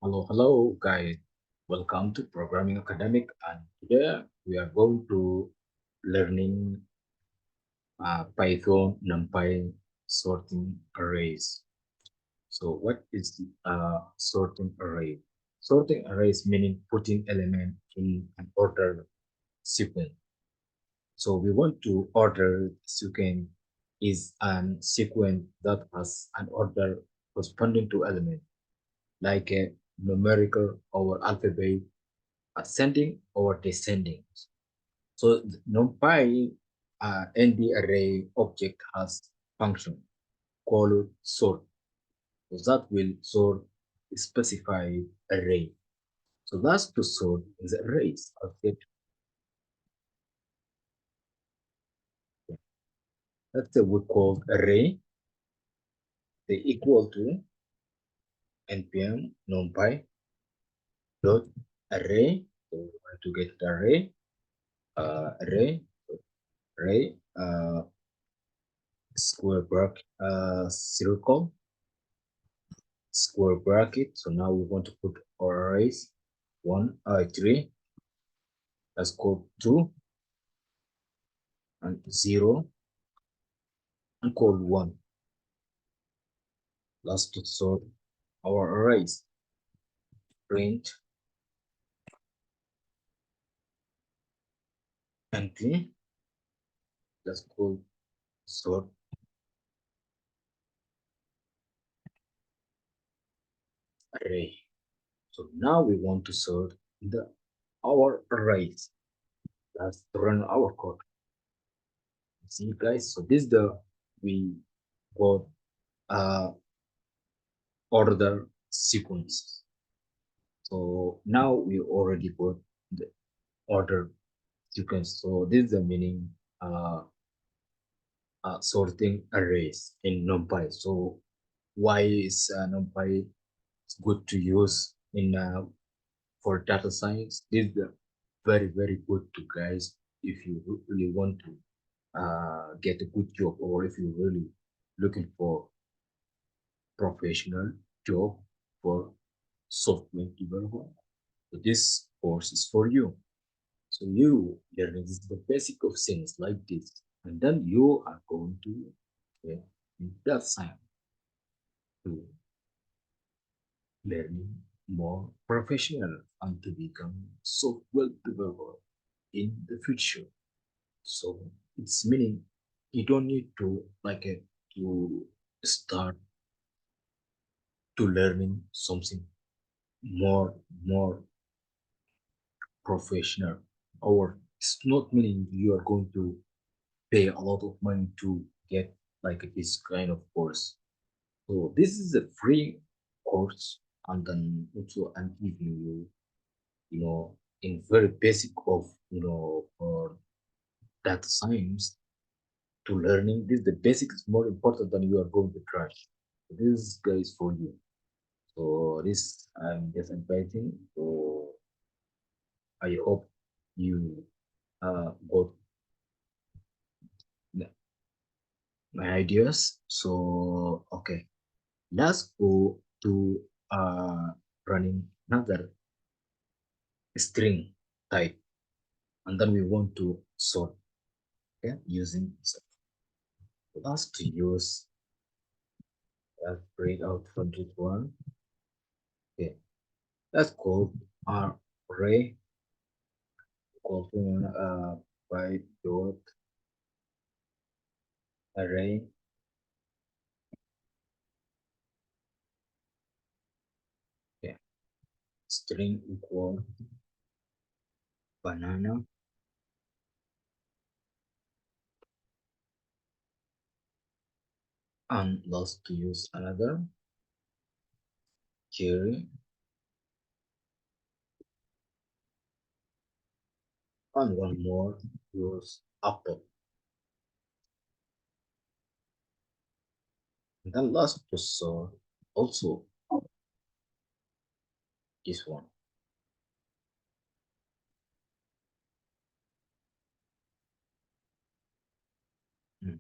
Hello, guys. Welcome to Programming Academic, and today we are going to learning Python NumPy sorting arrays. So, what is sorting array? Sorting arrays meaning putting element in an order sequence. So, we want to order sequence is an sequence that has an order corresponding to element, like a numerical or alphabet ascending or descending. So NumPy NP array object has function called sort. So that will sort specify array. So that's to sort is arrays. Okay. That's what we call array. They equal to npm numpy dot array. So we want to get the array. Array square bracket circle square bracket. So now we want to put our arrays 3, let's code 2 and 0 and code 1. Let's to sort our arrays. Print np, let's code sort array. So now we want to sort the our arrays. Let's run our code. See guys, so this is the we got order sequence. So now we already got the order sequence. So this is the meaning sorting arrays in NumPy. So why is NumPy good to use in for data science? This is very good to guys if you really want to get a good job, or if you're really looking for professional job for software development. So this course is for you. So you learning this is the basic of things like this, and then you are going to get that sign to learning more professional and to become software developer in the future. So it's meaning you don't need to to start to learning something more professional, or it's not meaning you are going to pay a lot of money to get like this kind of course. So this is a free course, and then also I'm giving you, in very basic of, for data science to learning. This the basic is more important than you are going to crash. So this guys for you. So this I'm just inviting. So I hope you got my ideas. So okay, let's go to running another string type, and then we want to sort, okay, using sort. Let's to use breakout from this one. Okay, let's call array equal to by dot array. Okay, string equal banana, and let's to use another cherry, and one more use apple. And then last to sort also this one. Hmm.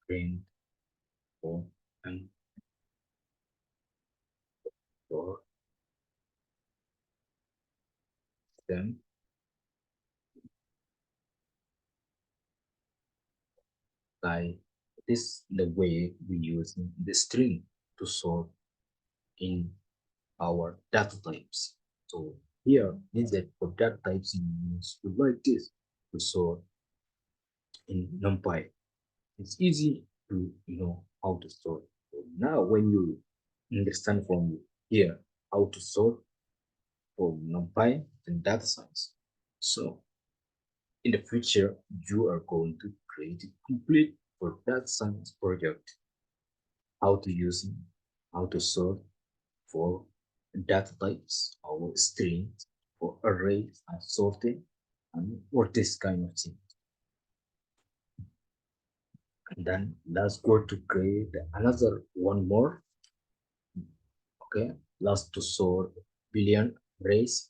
print for and for them by this the way we use the string to sort in our data types. So here means that for data types you use like this to sort in NumPy. It's easy to know how to sort. So now when you understand from here how to sort for NumPy and data science. So in the future, you are going to create a complete for data science project, how to use it, how to sort for data types or strings for arrays and sorting and for this kind of thing. And then let's go to create another one more. Okay, let's to sort billion arrays,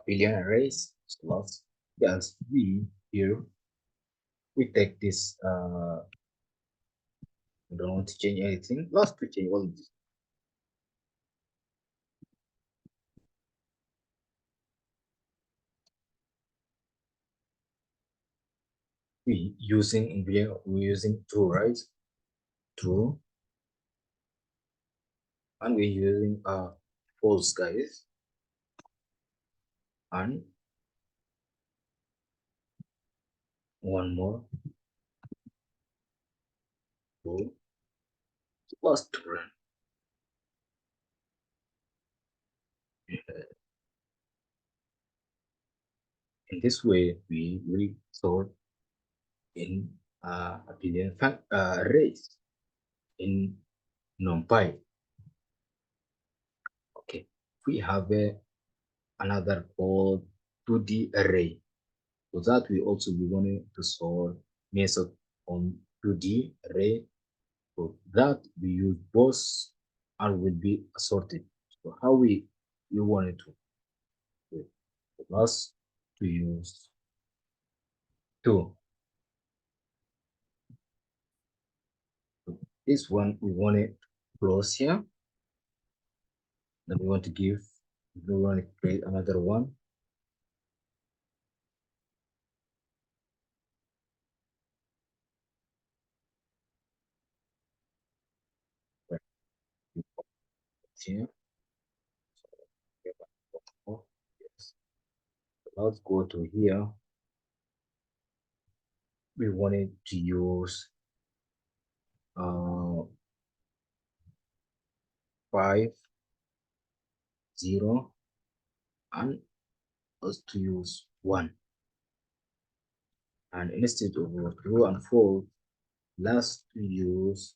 billion arrays. So let's yes, we here we take this I don't want to change anything. Let's to change all this. We using in video we're using true, right? True, and we're using false, guys, and one more true plus to run. In this way, we will sort in a billion arrays in NumPy. Okay, we have another called 2D array. So that we also be wanting to sort method on 2D array. So that we use both and will be sorted. So how we wanted to do it. Plus to use two. So this one we want it close here. Then we want to give, we want to create another one. Here. Yes. Let's go to here. We wanted to use 5, 0, and us to use 1. And instead of true and false, let's use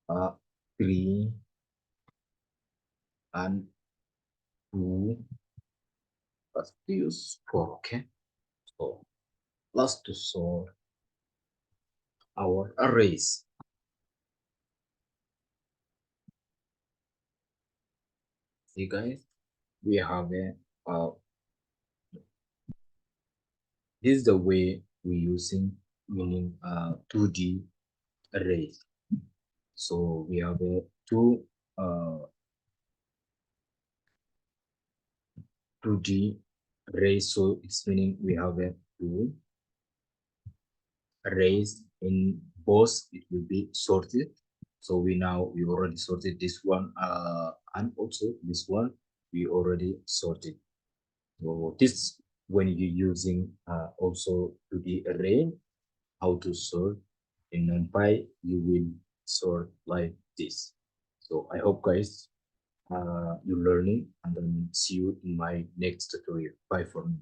3 and 2. Let's use 4. Okay, so let's to sort our arrays. See, guys, we have a this is the way we're using meaning 2D arrays. So we have a two 2D arrays. So it's meaning we have a two arrays in both. It will be sorted. So we already sorted this one and also this one we already sorted. So this when you're using also to the array, how to sort in NumPy, you will sort like this. So I hope guys you're learning, and then see you in my next tutorial. Bye for now.